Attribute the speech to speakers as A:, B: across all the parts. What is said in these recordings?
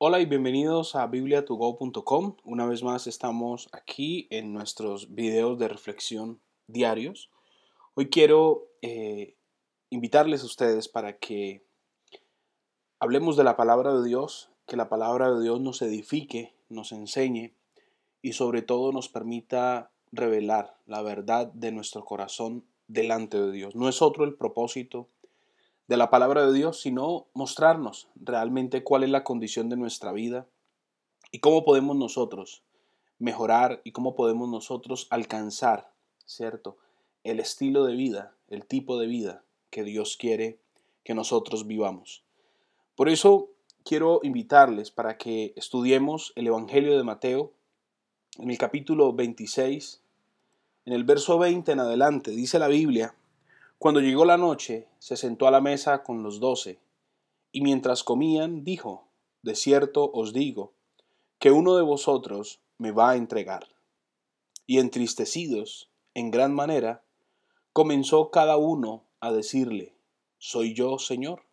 A: Hola y bienvenidos a bibliatogo.com. Una vez más estamos aquí en nuestros videos de reflexión diarios. Hoy quiero invitarles a ustedes para que hablemos de la palabra de Dios, que la palabra de Dios nos edifique, nos enseñe y sobre todo nos permita revelar la verdad de nuestro corazón delante de Dios. No es otro el propósito de la palabra de Dios, sino mostrarnos realmente cuál es la condición de nuestra vida y cómo podemos nosotros mejorar y cómo podemos nosotros alcanzar, ¿cierto? El estilo de vida, el tipo de vida que Dios quiere que nosotros vivamos. Por eso quiero invitarles para que estudiemos el Evangelio de Mateo en el capítulo 26, en el verso 20 en adelante. Dice la Biblia: cuando llegó la noche, se sentó a la mesa con los 12, y mientras comían, dijo: de cierto os digo, que uno de vosotros me va a entregar. Y entristecidos en gran manera, comenzó cada uno a decirle: ¿soy yo, Señor?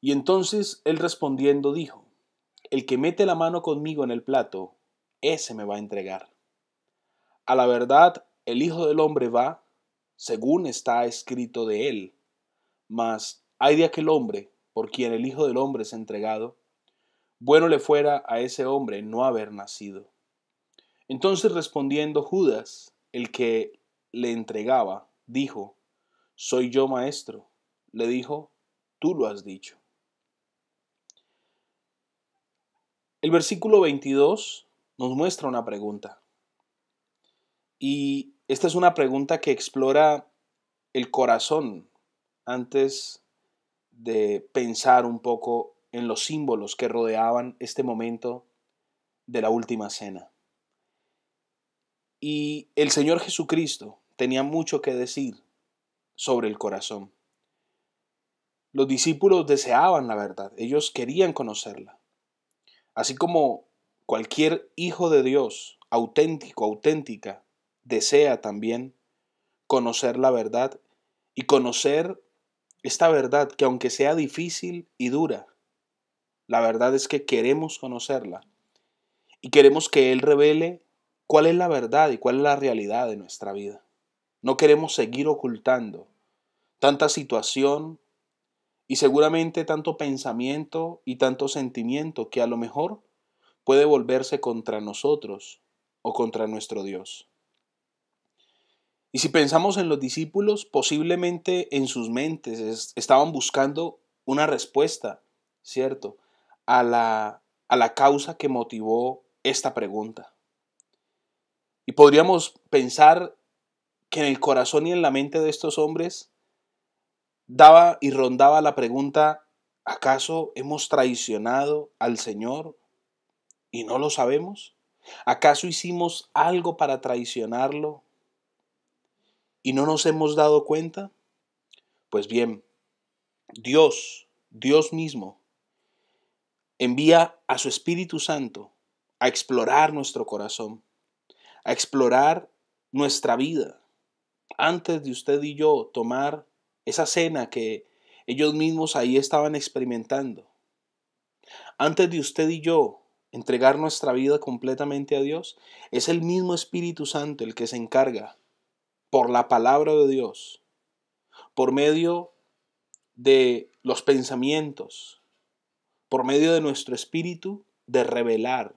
A: Y entonces él respondiendo dijo: el que mete la mano conmigo en el plato, ese me va a entregar. A la verdad, el Hijo del Hombre va, según está escrito de él, mas ay de aquel hombre por quien el Hijo del Hombre es entregado. Bueno le fuera a ese hombre no haber nacido. Entonces respondiendo Judas, el que le entregaba, dijo: soy yo, maestro. Le dijo: tú lo has dicho. El versículo 22 nos muestra una pregunta. Y esta es una pregunta que explora el corazón antes de pensar un poco en los símbolos que rodeaban este momento de la última cena. Y el Señor Jesucristo tenía mucho que decir sobre el corazón. Los discípulos deseaban la verdad, ellos querían conocerla. Así como cualquier hijo de Dios, auténtico, auténtica, desea también conocer la verdad y conocer esta verdad que aunque sea difícil y dura, la verdad es que queremos conocerla y queremos que Él revele cuál es la verdad y cuál es la realidad de nuestra vida. No queremos seguir ocultando tanta situación y seguramente tanto pensamiento y tanto sentimiento que a lo mejor puede volverse contra nosotros o contra nuestro Dios. Y si pensamos en los discípulos, posiblemente en sus mentes estaban buscando una respuesta, ¿cierto?, a la causa que motivó esta pregunta. Y podríamos pensar que en el corazón y en la mente de estos hombres daba y rondaba la pregunta: ¿acaso hemos traicionado al Señor y no lo sabemos? ¿Acaso hicimos algo para traicionarlo y no nos hemos dado cuenta? Pues bien, Dios mismo, envía a su Espíritu Santo a explorar nuestro corazón, a explorar nuestra vida, antes de usted y yo tomar esa cena que ellos mismos ahí estaban experimentando. Antes de usted y yo entregar nuestra vida completamente a Dios, es el mismo Espíritu Santo el que se encarga, por la palabra de Dios, por medio de los pensamientos, por medio de nuestro espíritu, de revelar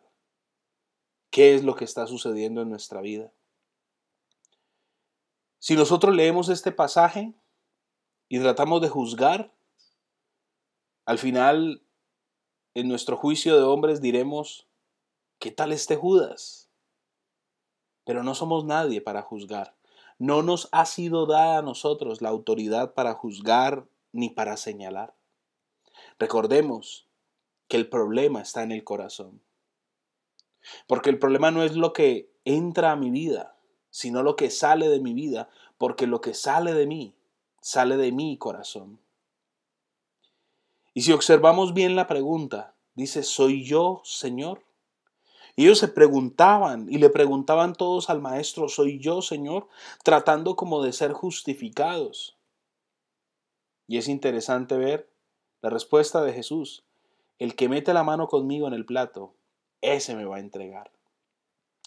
A: qué es lo que está sucediendo en nuestra vida. Si nosotros leemos este pasaje y tratamos de juzgar, al final, en nuestro juicio de hombres diremos: ¿qué tal este Judas? Pero no somos nadie para juzgar. No nos ha sido dada a nosotros la autoridad para juzgar ni para señalar. Recordemos que el problema está en el corazón. Porque el problema no es lo que entra a mi vida, sino lo que sale de mi vida, porque lo que sale de mi corazón. Y si observamos bien la pregunta, dice: ¿soy yo, Señor? Y ellos se preguntaban y le preguntaban todos al maestro: ¿soy yo, Señor?, tratando como de ser justificados. Y es interesante ver la respuesta de Jesús, el que mete la mano conmigo en el plato, ese me va a entregar.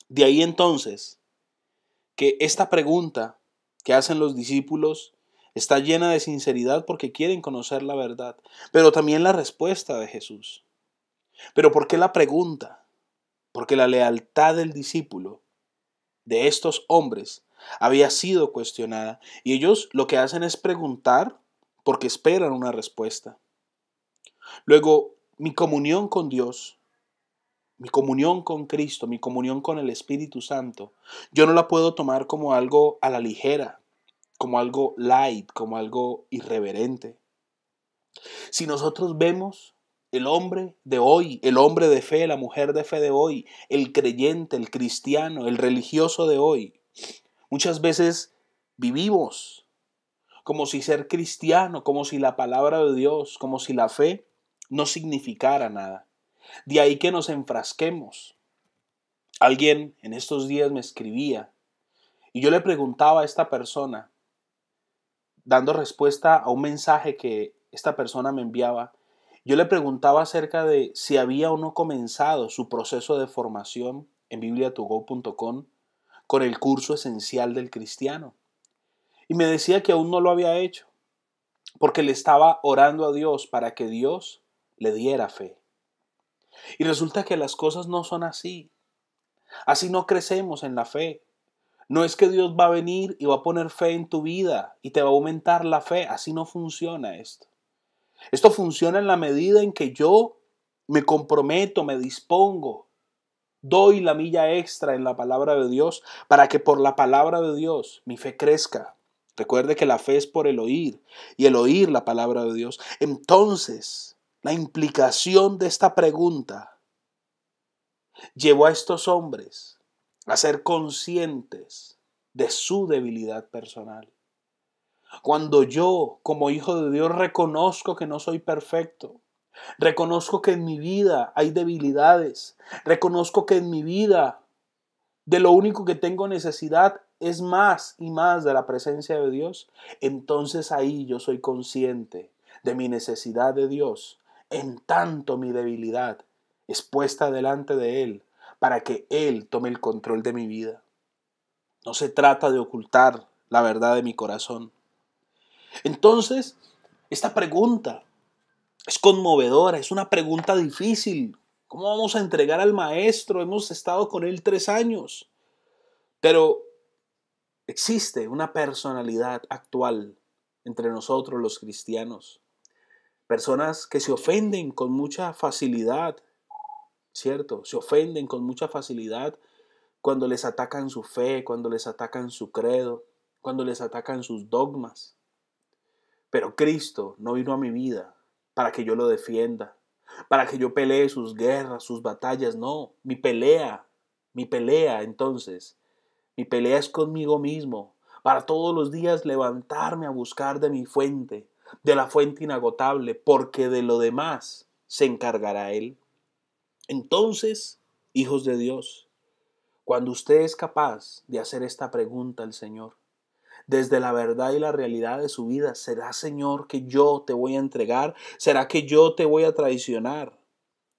A: De ahí entonces que esta pregunta que hacen los discípulos está llena de sinceridad porque quieren conocer la verdad, pero también la respuesta de Jesús. ¿Pero por qué la pregunta? Porque la lealtad del discípulo, de estos hombres, había sido cuestionada y ellos lo que hacen es preguntar porque esperan una respuesta. Luego, mi comunión con Dios, mi comunión con Cristo, mi comunión con el Espíritu Santo, yo no la puedo tomar como algo a la ligera, como algo light, como algo irreverente. Si nosotros vemos el hombre de hoy, el hombre de fe, la mujer de fe de hoy, el creyente, el cristiano, el religioso de hoy, muchas veces vivimos como si ser cristiano, como si la palabra de Dios, como si la fe no significara nada. De ahí que nos enfrasquemos. Alguien en estos días me escribía y yo le preguntaba a esta persona, dando respuesta a un mensaje que esta persona me enviaba, yo le preguntaba acerca de si había o no comenzado su proceso de formación en bibliatogo.com con el curso esencial del cristiano. Y me decía que aún no lo había hecho, porque le estaba orando a Dios para que Dios le diera fe. Y resulta que las cosas no son así. Así no crecemos en la fe. No es que Dios va a venir y va a poner fe en tu vida y te va a aumentar la fe. Así no funciona esto. Esto funciona en la medida en que yo me comprometo, me dispongo, doy la milla extra en la palabra de Dios para que por la palabra de Dios mi fe crezca. Recuerde que la fe es por el oír y el oír la palabra de Dios. Entonces, la implicación de esta pregunta llevó a estos hombres a ser conscientes de su debilidad personal. Cuando yo, como hijo de Dios, reconozco que no soy perfecto, reconozco que en mi vida hay debilidades, reconozco que en mi vida de lo único que tengo necesidad es más y más de la presencia de Dios, entonces ahí yo soy consciente de mi necesidad de Dios, en tanto mi debilidad es puesta delante de Él para que Él tome el control de mi vida. No se trata de ocultar la verdad de mi corazón. Entonces, esta pregunta es conmovedora, es una pregunta difícil. ¿Cómo vamos a entregar al maestro? Hemos estado con él 3 años. Pero existe una personalidad actual entre nosotros los cristianos. Personas que se ofenden con mucha facilidad, ¿cierto? Se ofenden con mucha facilidad cuando les atacan su fe, cuando les atacan su credo, cuando les atacan sus dogmas. Pero Cristo no vino a mi vida para que yo lo defienda, para que yo pelee sus guerras, sus batallas. No, mi pelea entonces, mi pelea es conmigo mismo, para todos los días levantarme a buscar de mi fuente, de la fuente inagotable, porque de lo demás se encargará Él. Entonces, hijos de Dios, cuando usted es capaz de hacer esta pregunta al Señor, desde la verdad y la realidad de su vida, ¿será, Señor, que yo te voy a entregar? ¿Será que yo te voy a traicionar?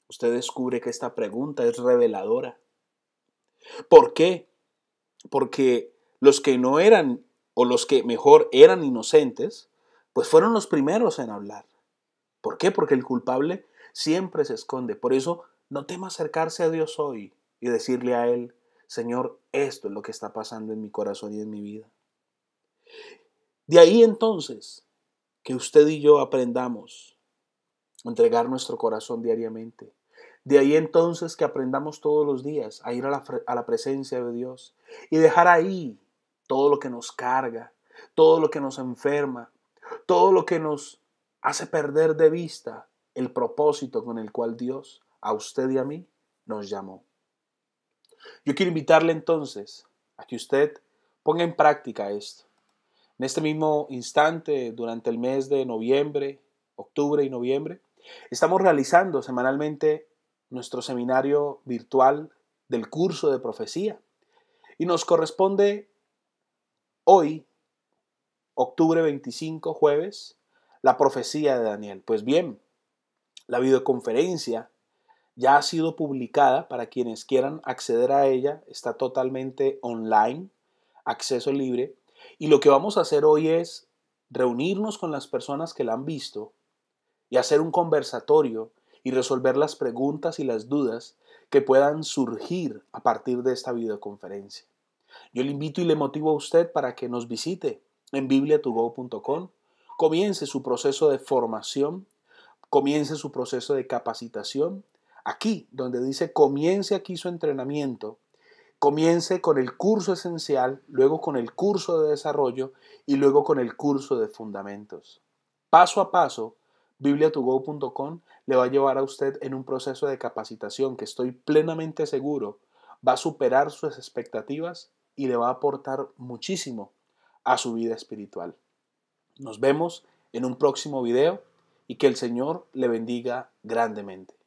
A: Usted descubre que esta pregunta es reveladora. ¿Por qué? Porque los que no eran, o los que mejor eran inocentes, pues fueron los primeros en hablar. ¿Por qué? Porque el culpable siempre se esconde. Por eso no tema acercarse a Dios hoy y decirle a Él, Señor, esto es lo que está pasando en mi corazón y en mi vida. De ahí entonces que usted y yo aprendamos a entregar nuestro corazón diariamente. De ahí entonces que aprendamos todos los días a ir a la presencia de Dios y dejar ahí todo lo que nos carga, todo lo que nos enferma, todo lo que nos hace perder de vista el propósito con el cual Dios a usted y a mí nos llamó. Yo quiero invitarle entonces a que usted ponga en práctica esto. En este mismo instante, durante el mes de noviembre, octubre y noviembre, estamos realizando semanalmente nuestro seminario virtual del curso de profecía. Y nos corresponde hoy, octubre 25, jueves, la profecía de Daniel. Pues bien, La videoconferencia ya ha sido publicada para quienes quieran acceder a ella, está totalmente online, acceso libre. Y lo que vamos a hacer hoy es reunirnos con las personas que la han visto y hacer un conversatorio y resolver las preguntas y las dudas que puedan surgir a partir de esta videoconferencia. Yo le invito y le motivo a usted para que nos visite en bibliatogo.com, comience su proceso de formación, comience su proceso de capacitación. Aquí, donde dice comience aquí su entrenamiento, comience con el curso esencial, luego con el curso de desarrollo y luego con el curso de fundamentos. Paso a paso, bibliatogo.com le va a llevar a usted en un proceso de capacitación que estoy plenamente seguro va a superar sus expectativas y le va a aportar muchísimo a su vida espiritual. Nos vemos en un próximo video y que el Señor le bendiga grandemente.